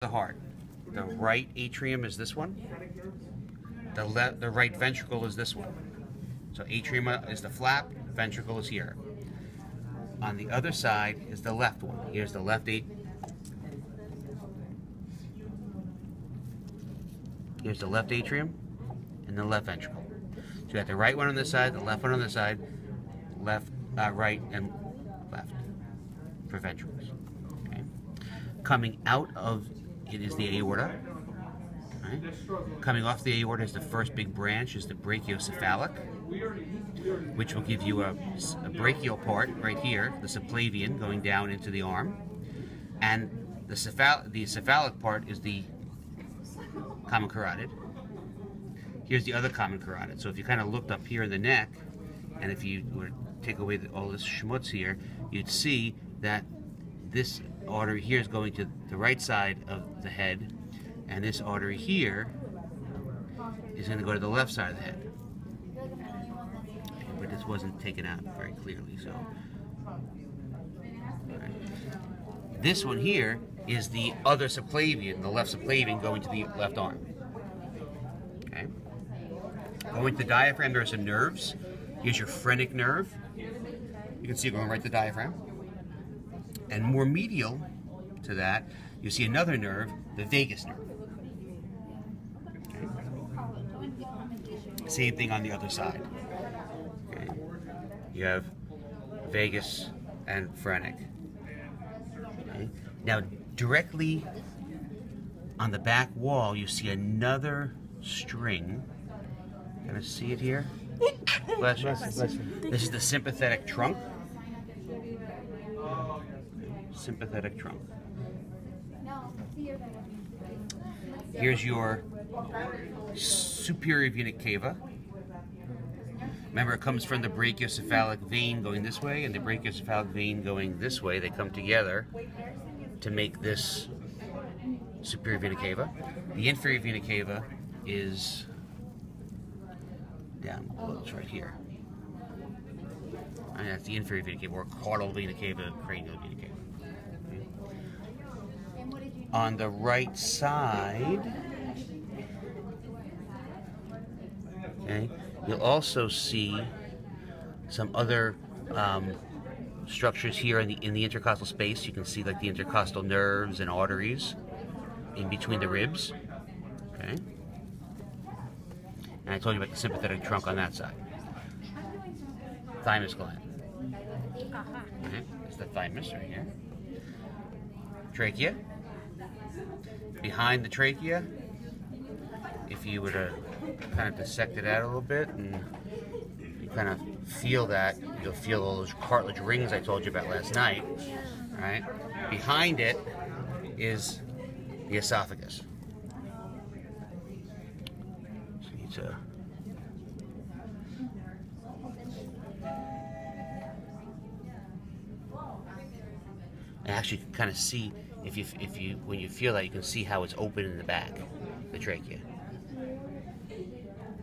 The heart. The right atrium is this one. The right ventricle is this one. So atrium is the flap, ventricle is here. On the other side is the left one. Here's the left Here's the left atrium and the left ventricle. So you got the right one on this side, the left one on this side, right and left for ventricles. Okay. Coming out of it is the aorta. Right. Coming off the aorta is the first big branch, is the brachiocephalic, which will give you a brachial part right here, the subclavian going down into the arm, and the cephalic part is the common carotid. Here's the other common carotid. So if you kind of looked up here in the neck, and if you were to take away all this schmutz here, you'd see that this artery here is going to the right side of the head, and this artery here is going to go to the left side of the head. But this wasn't taken out very clearly, so. Right. This one here is the other subclavian, the left subclavian going to the left arm. Okay. Going to the diaphragm, there are some nerves. Here's your phrenic nerve. You can see it going right to the diaphragm. And more medial to that, you see another nerve, the vagus nerve. Okay. Same thing on the other side. Okay. You have vagus and phrenic. Okay. Now, directly on the back wall, you see another string. Can I see it here? Bless you. This is the sympathetic trunk. Sympathetic trunk. Here's your superior vena cava. Remember, it comes from the brachiocephalic vein going this way and the brachiocephalic vein going this way. They come together to make this superior vena cava. The inferior vena cava is down below, it's right here. And that's the inferior vena cava, or caudal vena cava, cranial vena cava. Okay. On the right side, okay, you'll also see some other structures here in the intercostal space. You can see like the intercostal nerves and arteries in between the ribs. Okay. And I told you about the sympathetic trunk on that side. Thymus gland. Okay. It's the thymus right here. Trachea. Behind the trachea, if you were to kind of dissect it out a little bit and you kind of feel that, you'll feel all those cartilage rings I told you about last night. Right? Behind it is the esophagus. So you need to and actually kind of see when you feel that, you can see how it's open in the back, the trachea.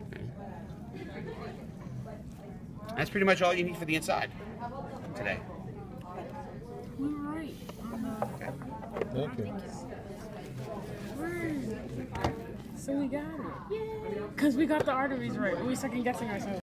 Okay. That's pretty much all you need for the inside today. All right. Okay. Thank you. So we got it. Yay! Because we got the arteries right. We second guessing ourselves.